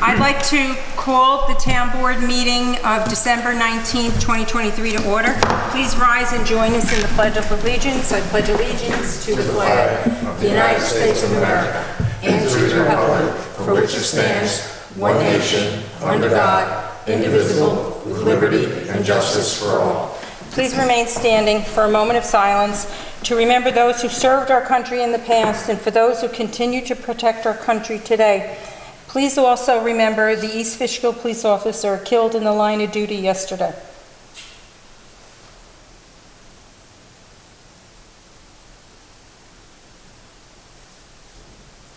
I'd like to call the town board meeting of December 19th, 2023 to order. Please rise and join us in the Pledge of Allegiance. I pledge allegiance to the flag of the United States of America and to the republic for which it stands, one nation, under God, indivisible, with liberty and justice for all. Please remain standing for a moment of silence to remember those who served our country in the past and for those who continue to protect our country today. Please also remember the East Fishkill police officer killed in the line of duty yesterday.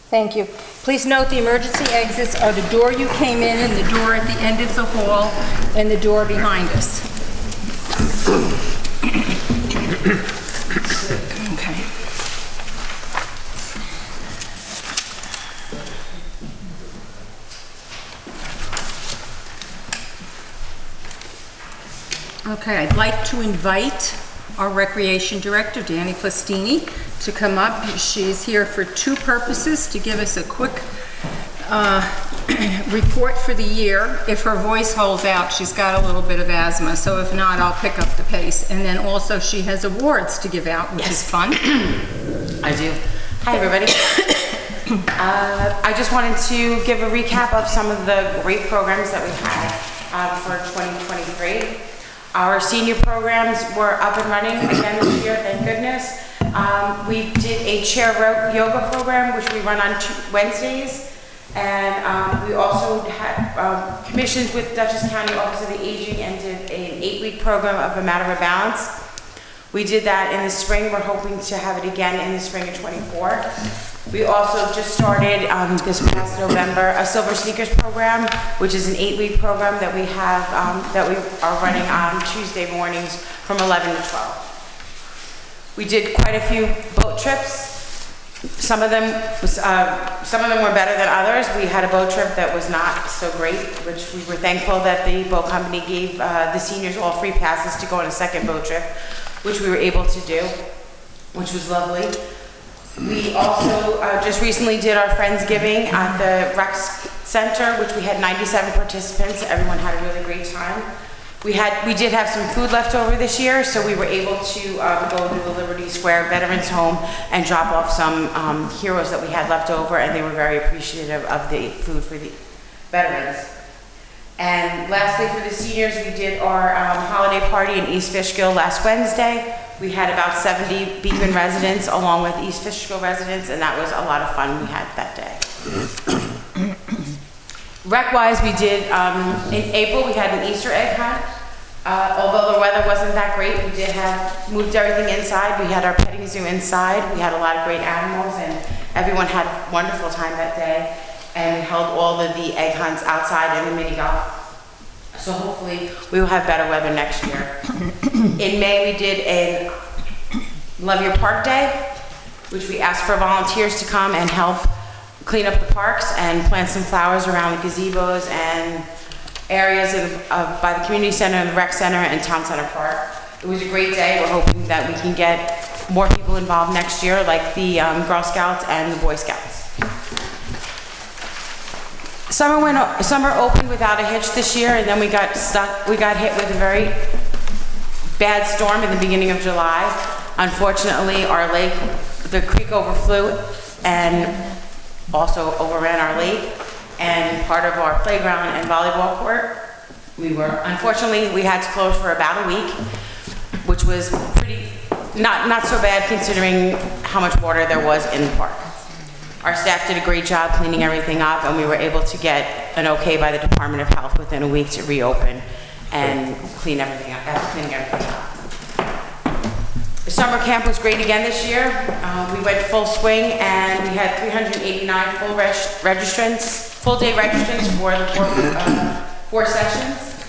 Thank you. Please note the emergency exits are the door you came in and the door at the end of the hall and the door behind us. Okay. Okay, I'd like to invite our Recreation Director, Danny Plastini, to come up. She's here for two purposes: to give us a quick report for the year. If her voice holds out, she's got a little bit of asthma, so if not, I'll pick up the pace. And then also she has awards to give out, which is fun. I do. Hi, everybody. I just wanted to give a recap of some of the great programs that we had for 2023. Our senior programs were up and running again this year, thank goodness. We did a chair yoga program, which we run on Wednesdays. And we also had commissions with Dutchess County Office of the Aging and did an 8-week program of A Matter of Balance. We did that in the spring. We're hoping to have it again in the spring of 24. We also just started this past November a Silver Sneakers program, which is an 8-week program that we have that we are running on Tuesday mornings from 11 to 12. We did quite a few boat trips. Some of them were better than others. We had a boat trip that was not so great, which we were thankful that the boat company gave the seniors all free passes to go on a second boat trip, which we were able to do, which was lovely. We also just recently did our Friendsgiving at the Rec Center, which we had 97 participants. Everyone had a really great time. We did have some food left over this year, so we were able to go to the Liberty Square Veterans Home and drop off some heroes that we had left over, and they were very appreciative of the food for the veterans. And lastly, for the seniors, we did our holiday party in East Fishkill last Wednesday. We had about 70 Beekman residents along with East Fishkill residents, and that was a lot of fun we had that day. Rec-wise, we did, in April, we had an Easter egg hunt. Although the weather wasn't that great, we did moved everything inside. We had our petting zoo inside. We had a lot of great animals, and everyone had a wonderful time that day. And we held all of the egg hunts outside in the mini golf. So hopefully we will have better weather next year. In May, we did a Love Your Park Day, which we asked for volunteers to come and help clean up the parks and plant some flowers around the gazebos and areas by the community center and the rec center and town center park. It was a great day. We're hoping that we can get more people involved next year, like the Girl Scouts and the Boy Scouts. Summer opened without a hitch this year, and then we got stuck. We got hit with a very bad storm in the beginning of July. Unfortunately, our lake, the creek overflew and also overran our lake and part of our playground and volleyball court. Unfortunately, we had to close for about a week, which was not so bad considering how much water there was in the park. Our staff did a great job cleaning everything up, and we were able to get an okay by the Department of Health within a week to reopen and clean everything up, after cleaning everything up. The summer camp was great again this year. We went full swing, and we had 389 full day registrants for the 4 sessions.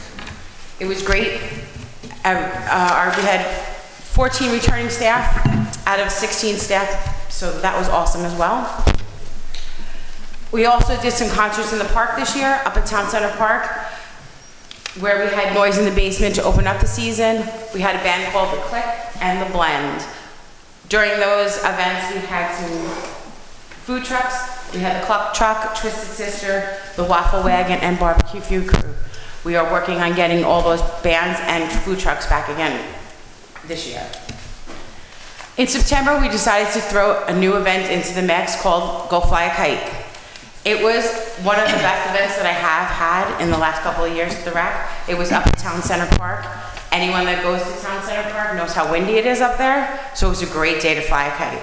It was great. We had 14 returning staff out of 16 staff, so that was awesome as well. We also did some concerts in the park this year, up at Town Center Park, where we had Noise in the Basement to open up the season. We had a band called The Click and The Blend. During those events, we had some food trucks We had the Cluck Truck, Twisted Sister, the Waffle Wagon, and Barbecue Food Crew. We are working on getting all those bands and food trucks back again this year. In September, we decided to throw a new event into the mix called Go Fly a Kite. It was one of the best events that I have had in the last couple of years at the rec. It was up at Town Center Park. Anyone that goes to Town Center Park knows how windy it is up there, so it was a great day to fly a kite.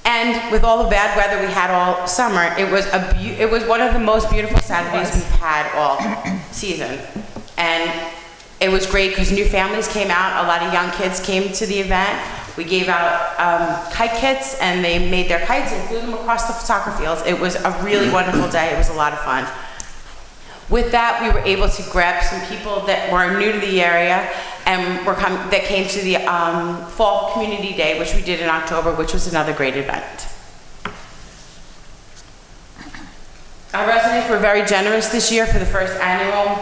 And with all the bad weather we had all summer, it was one of the most beautiful Saturdays we've had all season. And it was great because new families came out, a lot of young kids came to the event. We gave out kite kits and they made their kites and flew them across the soccer fields. It was a really wonderful day. It was a lot of fun. With that, we were able to grab some people that were new to the area and that came to the Fall Community Day, which we did in October, which was another great event. Our residents were very generous this year for the first annual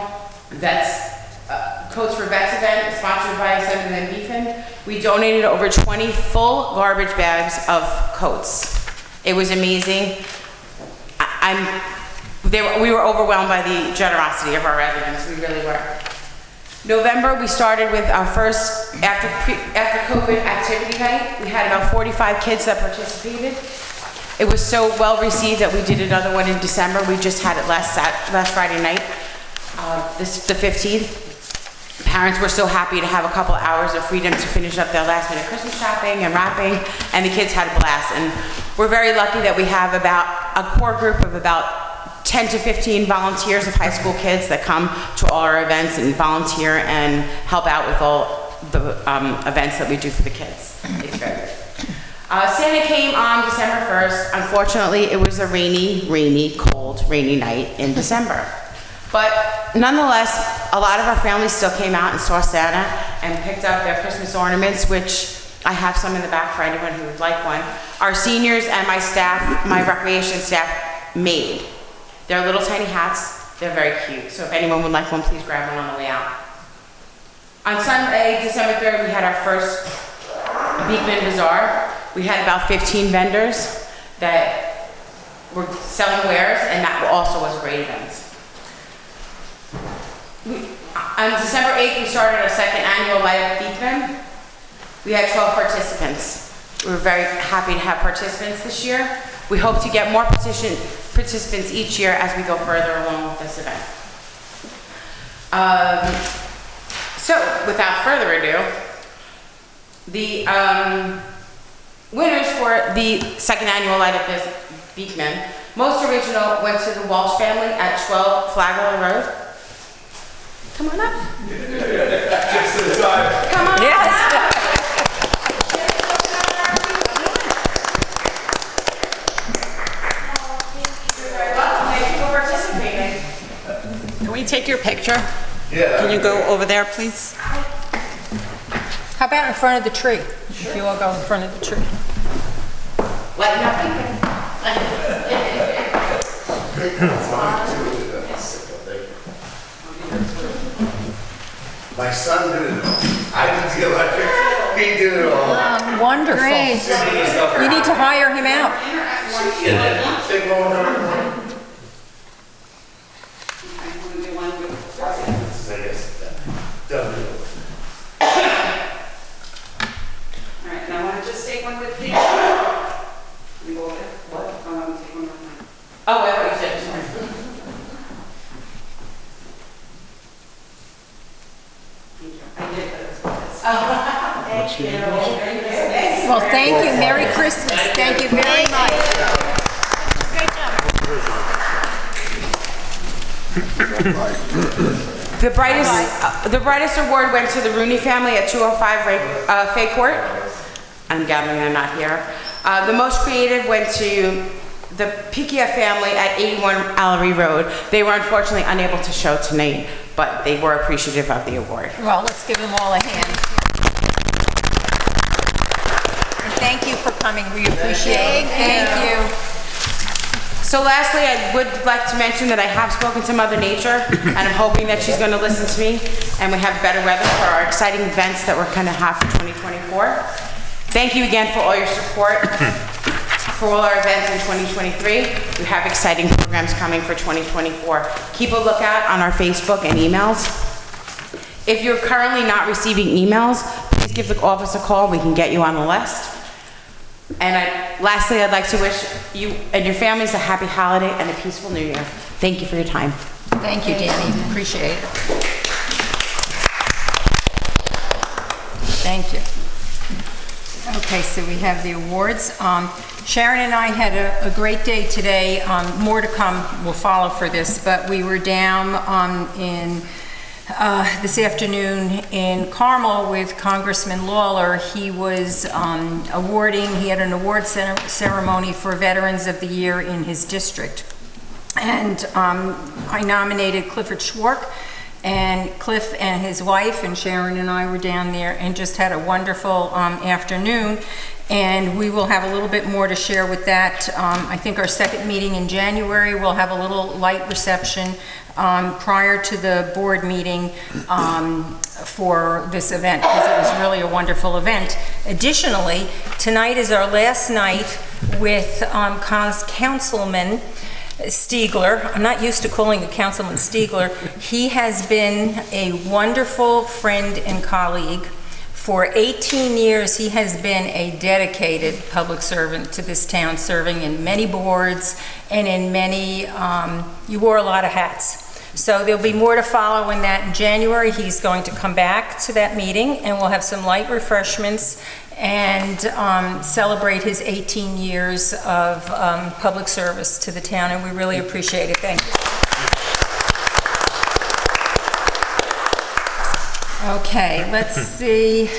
Coats for Vets event, sponsored by Senator and Beekman. We donated over 20 full garbage bags of coats. It was amazing. We were overwhelmed by the generosity of our residents. We really were. November, we started with our first after COVID activity night. We had about 45 kids that participated. It was so well received that we did another one in December. We just had it last Friday night, the 15th. Parents were so happy to have a couple hours of freedom to finish up their last minute Christmas shopping and wrapping, and the kids had a blast. And we're very lucky that we have about a core group of about 10 to 15 volunteers of high school kids that come to all our events and volunteer and help out with all the events that we do for the kids. It's very good. Santa came on December 1st. Unfortunately, it was a rainy, cold, rainy night in December. But nonetheless, a lot of our families still came out and saw Santa and picked up their Christmas ornaments, which I have some in the back for anyone who would like one. Our seniors and my staff, my recreation staff, made. They're little tiny hats. They're very cute. So if anyone would like one, please grab one on the way out. On Sunday, December 3rd, we had our first Beekman Bazaar. We had about 15 vendors that were selling wares, and that also was a great event. On December 8th, we started our second annual Light Up Beekman. We had 12 participants. We were very happy to have participants this year. We hope to get more participants each year as we go further along with this event. So, without further ado, the winners for the second annual Light Up Beekman, most original went to the Walsh family at 12 Flagler Road. Come on up. Just to the side. Come on. Yes. Thank you for participating. Can we take your picture? Yeah. Can you go over there, please? How about in front of the tree? If you all go in front of the tree. Lighten up Beekman. My son did it all. I did the electric. He did it all. Wonderful. Great. You need to hire him out. Take one. Alright, now I want to just take one with me. You go over there? What? I want to take one with mine. Oh, I thought you said sorry. I did, but it was this. Thank you. Well, thank you. Merry Christmas. Thank you very much. The brightest award went to the Rooney family at 205 Fay Court. I'm gathering they're not here. The most creative went to the Piquia family at 81 Allery Road. They were unfortunately unable to show tonight, but they were appreciative of the award. Well, let's give them all a hand. And thank you for coming. We appreciate it. Thank you. So lastly, I would like to mention that I have spoken to Mother Nature, and I'm hoping that she's going to listen to me, and we have better weather for our exciting events that we're going to have for 2024. Thank you again for all your support for all our events in 2023. We have exciting programs coming for 2024. Keep a lookout on our Facebook and emails. If you're currently not receiving emails, please give the office a call. We can get you on the list. And lastly, I'd like to wish you and your families a happy holiday and a peaceful New Year. Thank you for your time. Thank you, Danny. Appreciate it. Thank you. Okay, so we have the awards. Sharon and I had a great day today. More to come will follow for this, but we were down this afternoon in Carmel with Congressman Lawler. He was he had an award ceremony for Veterans of the Year in his district. And I nominated Clifford Schwark, and Cliff and his wife and Sharon and I were down there and just had a wonderful afternoon. And we will have a little bit more to share with that. I think our second meeting in January, we'll have a little light reception prior to the board meeting for this event, because it was really a wonderful event. Additionally, tonight is our last night with Councilman Stiegler. I'm not used to calling the Councilman Stiegler. He has been a wonderful friend and colleague. For 18 years, he has been a dedicated public servant to this town, serving in many boards and in many, you wore a lot of hats. So there'll be more to follow in that in January. He's going to come back to that meeting, and we'll have some light refreshments and celebrate his 18 years of public service to the town, and we really appreciate it. Thank you. Okay, let's see.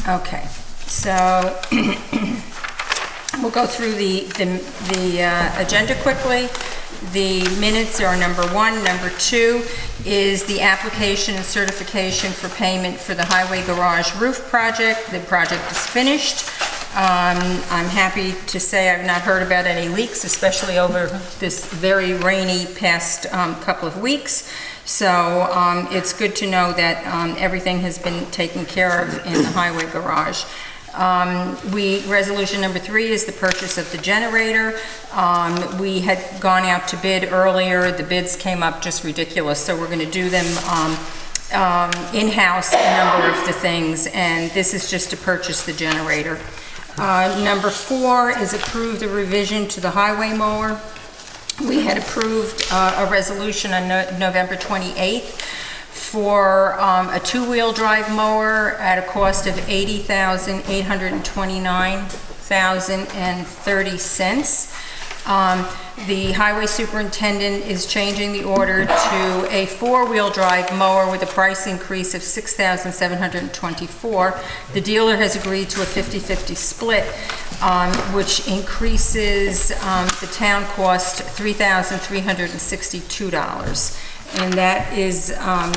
Okay, so we'll go through the agenda quickly. The minutes are number 1. Number 2 is the application and certification for payment for the highway garage roof project. The project is finished. I'm happy to say I've not heard about any leaks, especially over this very rainy past couple of weeks. So it's good to know that everything has been taken care of in the highway garage. Resolution number 3 is the purchase of the generator. We had gone out to bid earlier. The bids came up just ridiculous, so we're going to do them in-house, a number of the things, and this is just to purchase the generator. Number 4 is approve the revision to the highway mower. We had approved a resolution on November 28th for a 2-wheel drive mower at a cost of $80,829.30. The highway superintendent is changing the order to a 4-wheel drive mower with a price increase of $6,724. The dealer has agreed to a 50-50 split, which increases the town cost $3,362. And that is a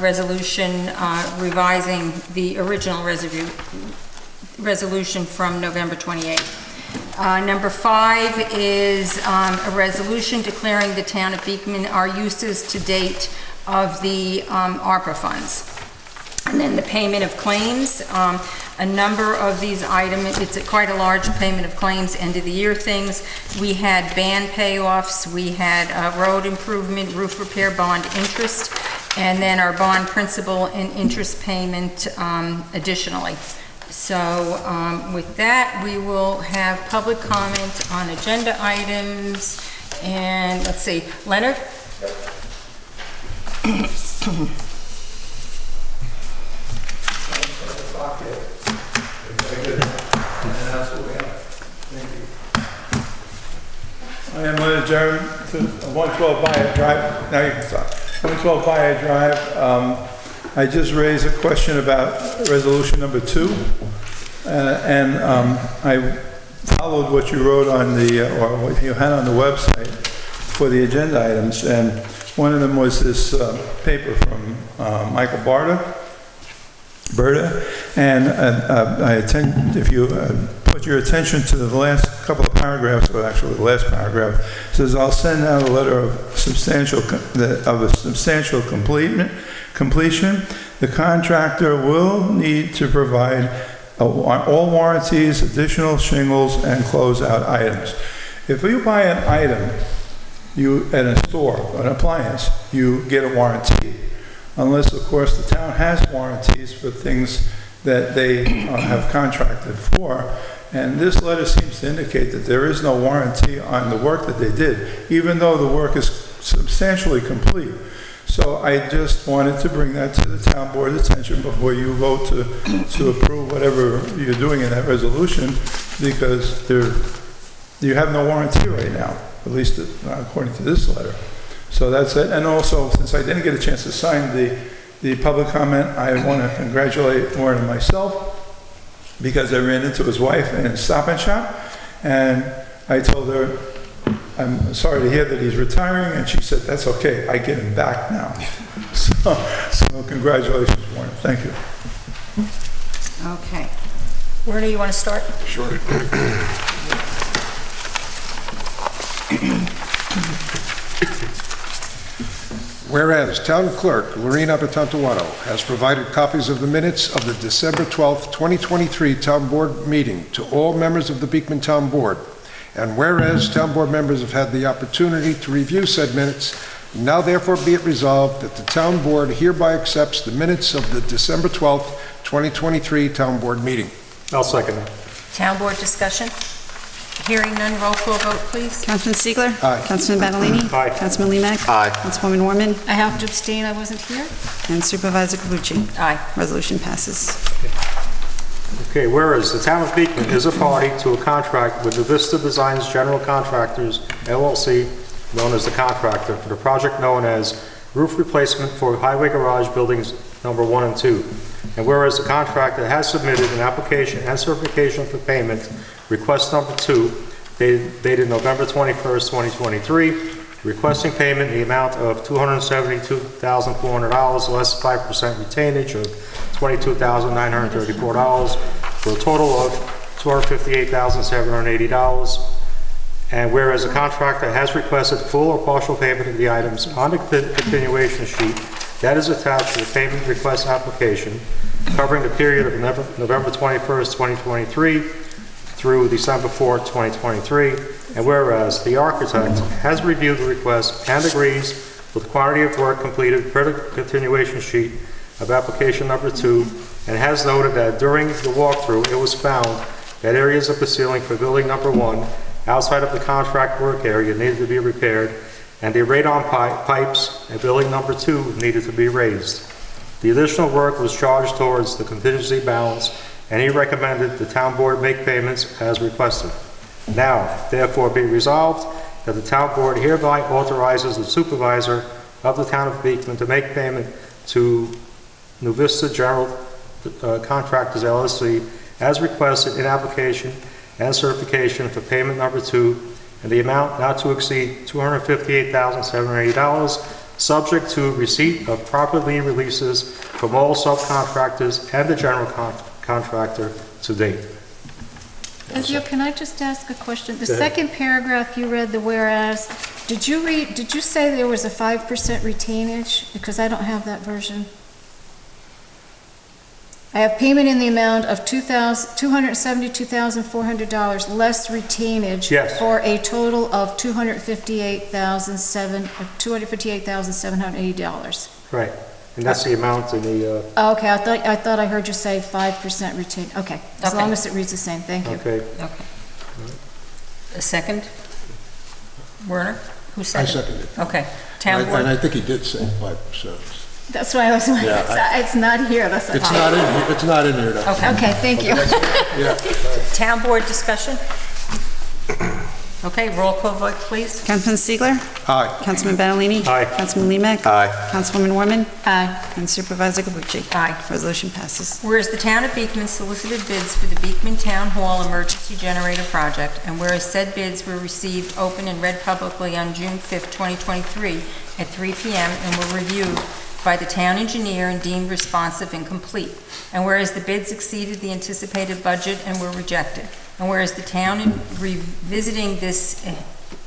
resolution revising the original resolution from November 28th. Number 5 is a resolution declaring the town of Beekman our uses to date of the ARPA funds. And then the payment of claims. A number of these items, it's quite a large payment of claims, end of the year things. We had band payoffs, we had road improvement, roof repair bond interest, and then our bond principal and interest payment additionally. So with that, we will have public comment on agenda items. And let's see, Leonard? I am going to adjourn to 112 Bayard Drive. Now you can stop. 112 Bayard Drive. I just raised a question about resolution number 2. I followed what you wrote on the, or what you had on the website for the agenda items. And one of them was this paper from Michael Berta. And if you put your attention to the last couple of paragraphs, or actually the last paragraph, it says, I'll send out a letter of substantial completion completion, the contractor will need to provide all warranties, additional shingles, and closeout items. If you buy an item at a store, an appliance, you get a warranty. Unless, of course, the town has warranties for things that they have contracted for. And this letter seems to indicate that there is no warranty on the work that they did, even though the work is substantially complete. So I just wanted to bring that to the town board's attention before you vote to approve whatever you're doing in that resolution, because you have no warranty right now, at least according to this letter. So that's it. And also, since I didn't get a chance to sign the public comment, I want to congratulate Warren and myself, because I ran into his wife in Stop and Shop, and I told her, I'm sorry to hear that he's retiring, and she said, that's okay, I get him back now. So congratulations, Warren. Thank you. Okay. Werner, you want to start? Sure. Whereas Town Clerk Lorena Batantuano has provided copies of the minutes of the December 12th, 2023 Town Board meeting to all members of the Beekman Town Board, and whereas Town Board members have had the opportunity to review said minutes, now therefore be it resolved that the Town Board hereby accepts the minutes of the December 12th, 2023 Town Board meeting. I'll second that. Town board discussion? Hearing none, roll call vote, please. Councilman Stiegler? Aye. Councilman Badalini? Aye. Councilman Limak? Aye. Councilwoman Warman? I have to abstain, I wasn't here. And Supervisor Cavucci? Aye. Resolution passes. Okay, whereas the town of Beekman is a party to a contract with the Vista Designs General Contractors, LLC, known as the contractor, for the project known as roof replacement for Highway Garage Buildings Number 1 and 2. And whereas the contractor has submitted an application and certification for payment, request number 2, dated November 21st, 2023, requesting payment in the amount of $272,400 less 5% retainage of $22,934 for a total of $258,780. And whereas the contractor has requested full or partial payment of the items on the continuation sheet that is attached to the payment request application covering the period of November 21st, 2023 through December 4th, 2023, and whereas the architect has reviewed the request and agrees with the quantity of work completed per the continuation sheet of application number 2, and has noted that during the walkthrough it was found that areas of the ceiling for building number 1 outside of the contract work area needed to be repaired, and the radon pipes at building number 2 needed to be raised. The additional work was charged towards the contingency balance, and he recommended the town board make payments as requested. Now, therefore, be resolved that the town board hereby authorizes the supervisor of the town of Beekman to make payment to New Vista General Contractors LLC as requested in application and certification for payment number 2 in the amount not to exceed $258,780, subject to receipt of proper lien releases from all subcontractors and the general contractor to date. Ezio, can I just ask a question? The second paragraph you read, the whereas, did you say there was a 5% retainage? Because I don't have that version. I have payment in the amount of $272,400 less retainage. Yes. For a total of $258,780. Right, and that's the amount in the, Okay, I thought I heard you say 5% retain. Okay, as long as it reads the same. Thank you. okay. Okay. A second? Werner? Who I seconded? seconded it. Okay. Town And I board? think he did say 5%. That's why I was like, Yeah, it's not here. That's It's not in here, it's not in here, though. Okay, thank you. Yeah. Town board discussion? Okay, roll call vote, please. Councilman Stiegler? Aye. Councilman Badalini? Aye. Councilman Limak? Aye. Councilwoman Warman? Aye. And Supervisor Cavucci? Aye. Resolution passes. Whereas the town of Beekman solicited bids for the Beekman Town Hall Emergency Generator Project, and whereas said bids were received, open, and read publicly on June 5th, 2023 at 3 p.m. and were reviewed by the town engineer and deemed responsive and complete. And whereas the bids exceeded the anticipated budget and were rejected. And whereas the town, in revisiting this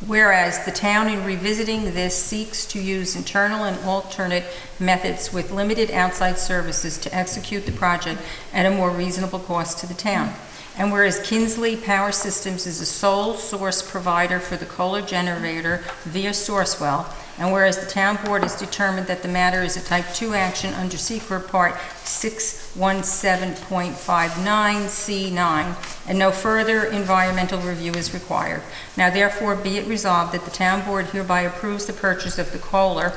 Whereas the town in revisiting this seeks to use internal and alternate methods with limited outside services to execute the project at a more reasonable cost to the town. And whereas Kinsley Power Systems is a sole source provider for the Kohler generator via Sourcewell, and whereas the town board has determined that the matter is a type 2 action under Secret Part 617.59C9, and no further environmental review is required. Now therefore be it resolved that the town board hereby approves the purchase of the Kohler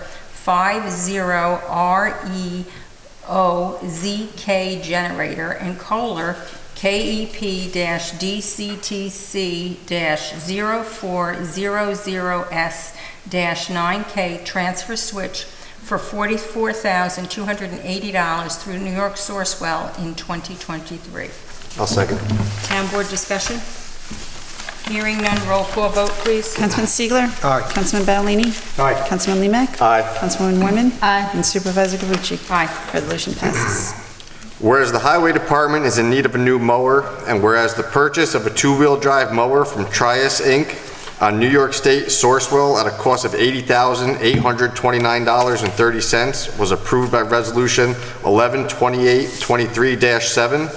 50REOZK generator and Kohler KEP-DCTC-0400S-9K transfer switch for $44,280 through New York Sourcewell in 2023. I'll second. Town board discussion? Hearing none, roll call vote, please. Councilman Stiegler. Aye. Councilman Ballini. Aye. Councilman Limek. Aye. Councilwoman Warman. Aye. And Supervisor Cavucci. Aye. Resolution passes. Whereas the Highway Department is in need of a new mower, and whereas the purchase of a two-wheel drive mower from Trias Inc. on New York State Sourcewell at a cost of $80,829.30 was approved by Resolution 112823-7,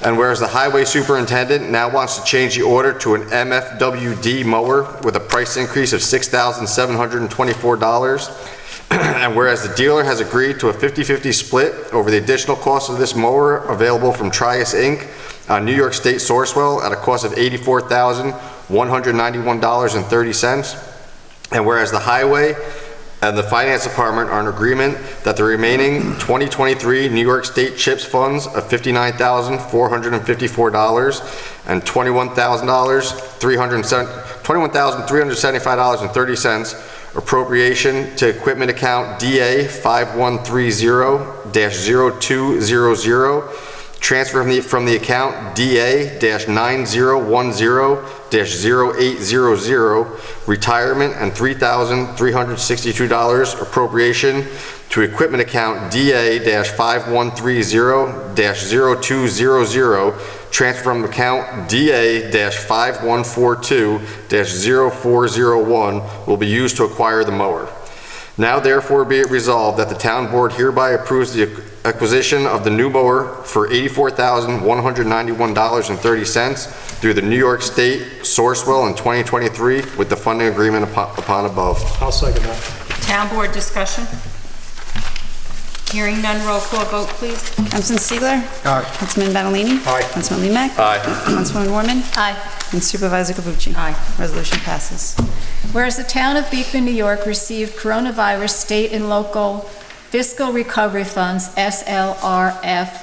and whereas the Highway Superintendent now wants to change the order to an MFWD mower with a price increase of $6,724, and whereas the dealer has agreed to a 50-50 split over the additional cost of this mower available from Trias Inc. on New York State Sourcewell at a cost of $84,191.30, and whereas the Highway and the Finance Department are in agreement that the remaining 2023 New York State CHIPS funds of $59,454 and $21,375.30 appropriation to equipment account DA 5130-0200, transfer from the account DA-9010-0800, retirement, and $3,362 appropriation to equipment account DA-5130-0200, transfer from account DA-5142-0401 will be used to acquire the mower. Now therefore be it resolved that the town board hereby approves the acquisition of the new mower for $84,191.30 through the New York State Sourcewell in 2023 with the funding agreement upon above. I'll second that. Town board discussion? Hearing none, roll call vote, please. Councilman Stiegler. Aye. Councilman Ballini. Aye. Councilman Limek. Aye. Councilwoman Warman. Aye. And Supervisor Cavucci. Aye. Resolution passes. Whereas the town of Beekman, New York received coronavirus state and local fiscal recovery funds, SLFRF,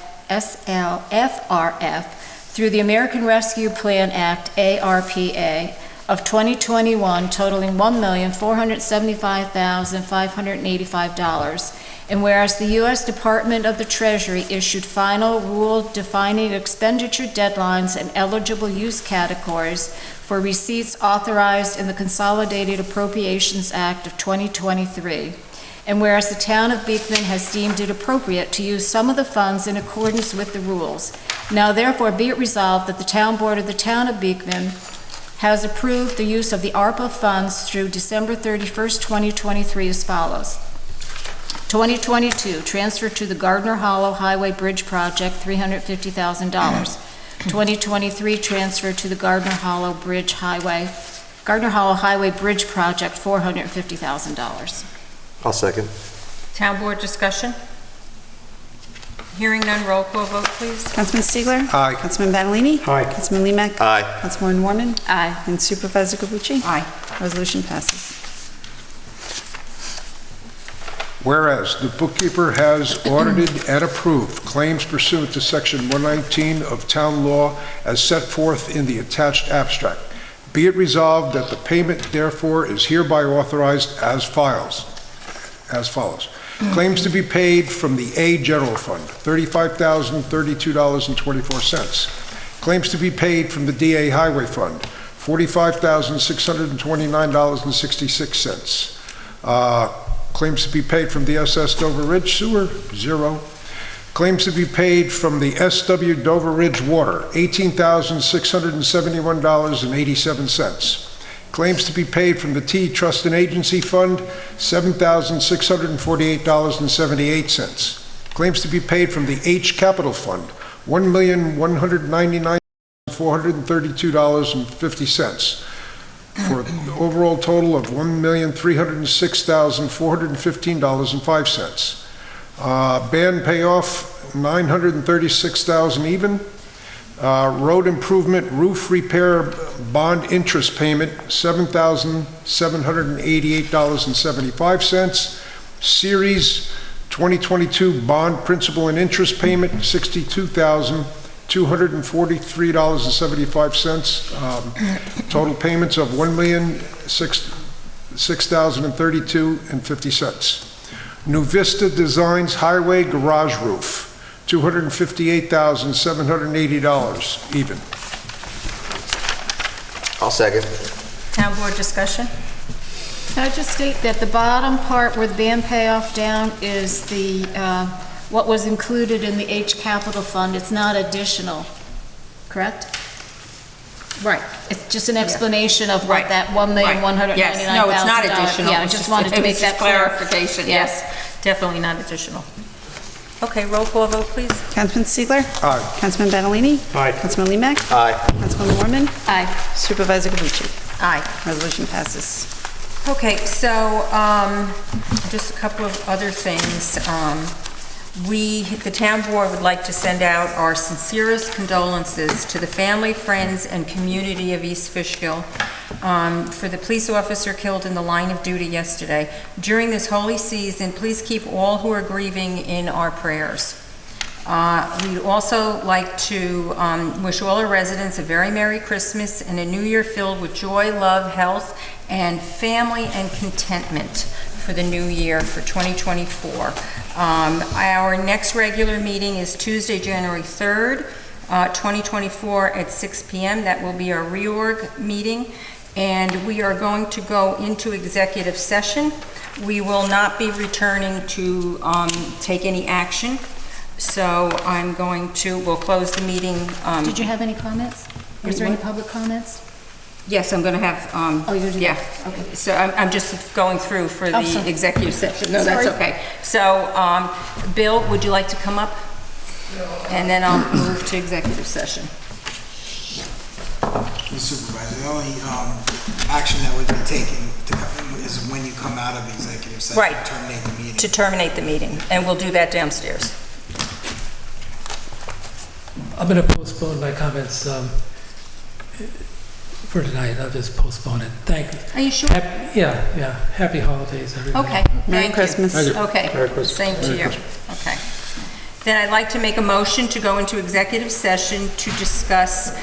through the American Rescue Plan Act, ARPA, of 2021 totaling $1,475,585. And whereas the U.S. Department of the Treasury issued final rule defining expenditure deadlines and eligible use categories for receipts authorized in the Consolidated Appropriations Act of 2023. And whereas the town of Beekman has deemed it appropriate to use some of the funds in accordance with the rules. Now therefore be it resolved that the town board of the town of Beekman has approved the use of the ARPA funds through December 31st, 2023 as follows. 2022, transfer to the Gardner Hollow Highway Bridge Project, $350,000. 2023, transfer to the Gardner Hollow Highway Bridge Project, $450,000. I'll second. Town board discussion? Hearing none, roll call vote, please. Councilman Stiegler. Aye. Councilman Ballini. Aye. Councilman Limek. Aye. Councilwoman Warman. Aye. And Supervisor Cavucci. Aye. Resolution passes. Whereas the bookkeeper has audited and approved claims pursuant to Section 119 of Town Law as set forth in the attached abstract, be it resolved that the payment therefore is hereby authorized as follows. Claims to be paid from the A General Fund, $35,032.24. Claims to be paid from the DA Highway Fund, $45,629.66. Claims to be paid from the SS Dover Ridge Sewer, $0. Claims to be paid from the SW Dover Ridge Water, $18,671.87. Claims to be paid from the T Trust and Agency Fund, $7,648.78. Claims to be paid from the H Capital Fund, $1,199,432.50, for an overall total of $1,306,415.05. Band payoff, $936,000 even. Road improvement roof repair bond interest payment, $7,788.75. Series 2022 bond principal and interest payment, $62,243.75. Total payments of $1,006,032.50. New Vista Designs Highway Garage Roof, $258,780 even. I'll second. Town board discussion? Can I just state that the bottom part where the band payoff down is the, what was included in the H Capital Fund, it's not additional, correct? Right. It's just an explanation of what Right. that $1,199,000. Yes, no, it's not additional. Yeah, I just wanted to make that clear. clarification, Yeah. yes, definitely not additional. Okay, roll call vote, please. Councilman Stiegler? Aye. Councilman Badalini? Aye. Councilman Limak? Aye. Councilman Mormon? Aye. Supervisor Capucci? Aye. Resolution passes. Okay, so, just a couple of other things. The town board would like to send out our sincerest condolences to the family, friends, and community of East Fishkill for the police officer killed in the line of duty yesterday. During this holy season, please keep all who are grieving in our prayers. We'd also like to wish all our residents a very Merry Christmas and a New Year filled with joy, love, health, and family and contentment for the new year for 2024. Our next regular meeting is Tuesday, January 3rd, 2024 at 6 p.m. That will be our reorg meeting, and we are going to go into executive session. We will not be returning to take any action, so we'll close the meeting. Did you have any comments? Was there any public comments? Yes, I'm going to have, Oh, you're doing yeah. that. Okay. So I'm just going through for Oh, the sorry. executive session. No, that's Sorry. okay. So, Bill, would you like to come up? And then I'll move to executive session. Mr. Supervisor, the only action that would be taken is when you come out of executive session. Right. To terminate the meeting. To terminate the meeting, and we'll do that downstairs. I'm going to postpone my comments for tonight. I'll just postpone it. Thank you. Are you sure? Yeah. Happy holidays, everybody. Okay, Merry thank you. Christmas. Thank you. Okay, Merry Christmas. same to you. Okay. Then I'd like to make a motion to go into executive session to discuss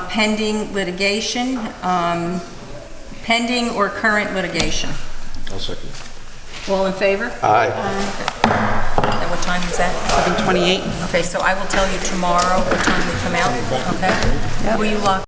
pending litigation, pending or current litigation. I'll second. All in favor? Aye. And what time is that? 7:28. Okay, so I will tell you tomorrow what time we come out, okay? Will you lock